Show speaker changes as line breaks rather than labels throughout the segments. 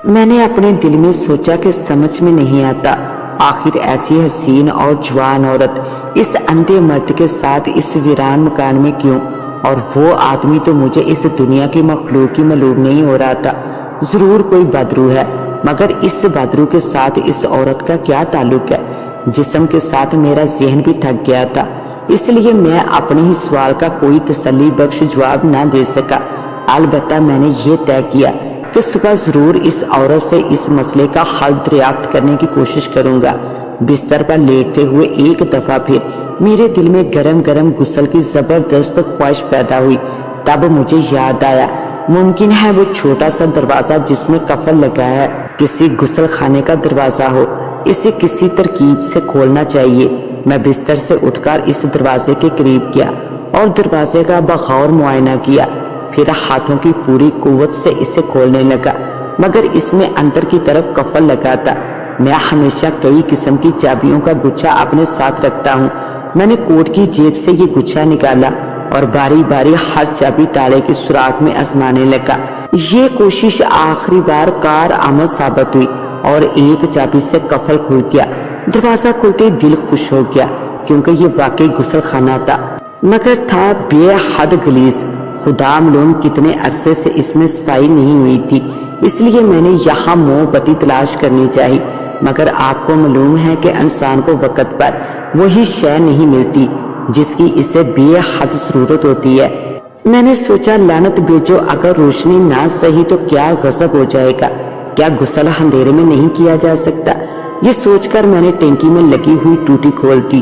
میں نے اپنے دل میں سوچا کہ سمجھ میں نہیں آتا آخر ایسی حسین اور جوان عورت اس اندھے مرد کے ساتھ اس ویران مکان میں کیوں، اور وہ آدمی تو مجھے اس دنیا کی مخلوق کی معلوم نہیں ہو رہا تھا۔ ضرور کوئی بدرو ہے، مگر اس بدرو کے ساتھ اس عورت کا کیا تعلق ہے؟ جسم کے ساتھ میرا ذہن بھی تھک گیا تھا، اس لیے میں اپنے ہی سوال کا کوئی تسلی بخش جواب نہ دے سکا۔ البتہ میں نے یہ طے کیا کہ صبح ضرور اس عورت سے اس مسئلے کا حل دریافت کرنے کی کوشش کروں گا۔ بستر پر لیٹتے ہوئے ایک دفعہ پھر میرے دل میں گرم گرم غسل کی زبردست خواہش پیدا ہوئی۔ تب مجھے یاد آیا ممکن ہے وہ چھوٹا سا دروازہ جس میں قفل لگا ہے کسی غسل خانے کا دروازہ ہو، اسے کسی ترکیب سے کھولنا چاہیے۔ میں بستر سے اٹھ کر اس دروازے کے قریب گیا اور دروازے کا بغور معائنہ کیا، پھر ہاتھوں کی پوری قوت سے اسے کھولنے لگا، مگر اس میں اندر کی طرف قفل لگا تھا۔ میں ہمیشہ کئی قسم کی چابیوں کا گچھا اپنے ساتھ رکھتا ہوں۔ میں نے کوٹ کی جیب سے یہ گچھا نکالا اور باری باری ہر چابی تالے کی سوراخ میں آزمانے لگا۔ یہ کوشش آخری بار کارآمد ثابت ہوئی اور ایک چابی سے قفل کھل گیا۔ دروازہ کھلتے دل خوش ہو گیا کیونکہ یہ واقعی غسل خانہ تھا، مگر تھا بے حد غلیظ۔ خدا معلوم کتنے عرصے سے اس میں صفائی نہیں ہوئی تھی، اس لیے میں نے یہاں موم بتی تلاش کرنی چاہی، مگر آپ کو معلوم ہے کہ انسان کو وقت پر وہی شے نہیں ملتی جس کی اسے بے حد ضرورت ہوتی ہے۔ میں نے سوچا لعنت بھیجو، اگر روشنی نہ صحیح تو کیا غضب ہو جائے گا، کیا غسل اندھیرے میں نہیں کیا جا سکتا؟ یہ سوچ کر میں نے ٹینکی میں لگی ہوئی ٹوٹی کھول دی۔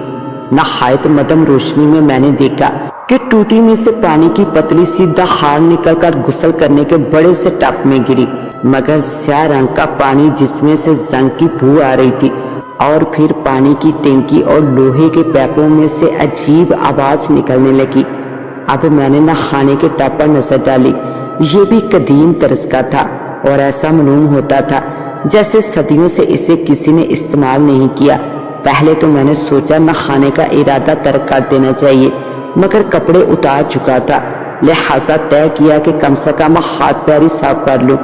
نہایت مدھم روشنی میں میں نے دیکھا کہ ٹوٹی میں سے پانی کی پتلی سی دھار نکل کر غسل کرنے کے بڑے سے ٹب میں گری، مگر سیاہ رنگ کا پانی جس میں سے زنگ کی بو آ رہی تھی، اور پھر پانی کی ٹینکی اور لوہے کے پیپوں میں سے عجیب آواز نکلنے لگی۔ اب میں نے نہانے کے ٹب پر نظر ڈالی، یہ بھی قدیم طرز کا تھا اور ایسا معلوم ہوتا تھا جیسے صدیوں سے اسے کسی نے استعمال نہیں کیا۔ پہلے تو میں نے سوچا نہانے کا ارادہ ترک کر دینا چاہیے، مگر کپڑے اتار چکا تھا، لہذا طے کیا کہ کم سے کم ہاتھ پیر ہی صاف کر لوں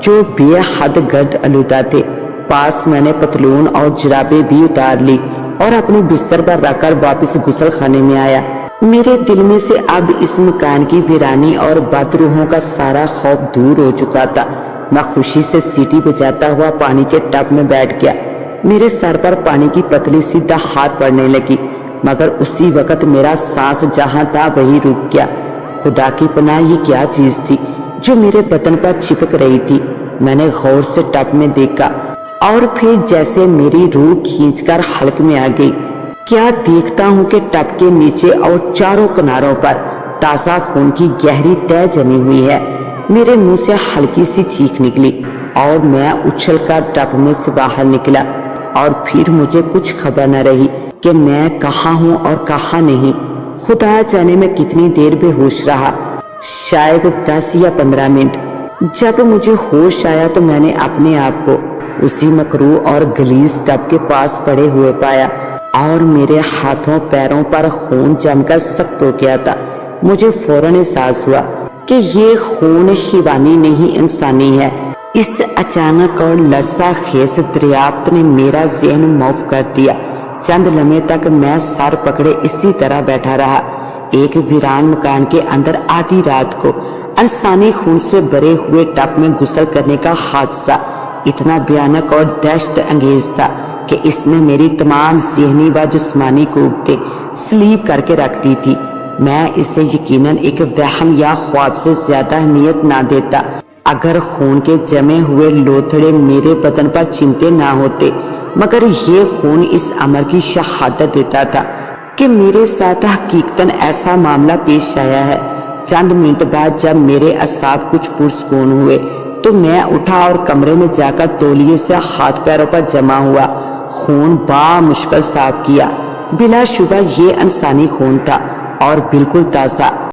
جو بے حد گرد آلودہ تھے۔ پاس میں نے پتلون اور جرابیں بھی اتار لی اور اپنے بستر پر رکھ کر واپس غسل خانے میں آیا۔ میرے دل میں سے اب اس مکان کی ویرانی اور بدروحوں کا سارا خوف دور ہو چکا تھا۔ میں خوشی سے سیٹی بجاتا ہوا پانی کے ٹب میں بیٹھ گیا۔ میرے سر پر پانی کی پتلی سی دھار پڑنے لگی، مگر اسی وقت میرا سانس جہاں تھا وہی رک گیا۔ خدا کی پناہ یہ کیا چیز تھی جو میرے بدن پر چپک رہی تھی؟ میں نے غور سے ٹب میں دیکھا اور پھر جیسے میری روح کھینچ کر حلق میں آ گئی۔ کیا دیکھتا ہوں کہ ٹب کے نیچے اور چاروں کناروں پر تازہ خون کی گہری تہہ جمی ہوئی ہے۔ میرے منہ سے ہلکی سی چیخ نکلی اور میں اچھل کر ٹب میں سے باہر نکلا، اور پھر مجھے کچھ خبر نہ رہی کہ میں کہاں ہوں اور کہاں نہیں۔ خدا جانے میں کتنی دیر بے ہوش رہا، شاید 10 یا 15 منٹ۔ جب مجھے ہوش آیا تو میں نے اپنے آپ کو اسی مکروہ اور غلیظ ٹب کے پاس پڑے ہوئے پایا، اور میرے ہاتھوں پیروں پر خون جم کر سخت ہو گیا تھا۔ مجھے فوراً احساس ہوا کہ یہ خون حیوانی نہیں انسانی ہے۔ اس اچانک اور لرزہ خیز دریافت نے میرا ذہن معاف کر دیا۔ چند لمحے تک میں سر پکڑے اسی طرح بیٹھا رہا۔ ایک ویران مکان کے اندر آدھی رات کو انسانی خون سے بھرے ہوئے ٹب میں غسل کرنے کا حادثہ اتنا بھیانک اور دہشت انگیز تھا کہ اس نے میری تمام ذہنی و جسمانی قوتیں سلیپ کر کے رکھ دی تھی۔ میں اسے یقیناً ایک وہم یا خواب سے زیادہ اہمیت نہ دیتا اگر خون کے جمے ہوئے لوتھڑے میرے بدن پر چمٹے نہ ہوتے، مگر یہ خون اس امر کی شہادت دیتا تھا کہ میرے ساتھ حقیقتاً ایسا معاملہ پیش آیا ہے۔ چند منٹ بعد جب میرے اعصاب کچھ پرسکون ہوئے تو میں اٹھا اور کمرے میں جا کر تولیے سے ہاتھ پیروں پر جمع ہوا خون بامشکل صاف کیا۔ بلا شبہ یہ انسانی خون تھا اور بالکل تازہ۔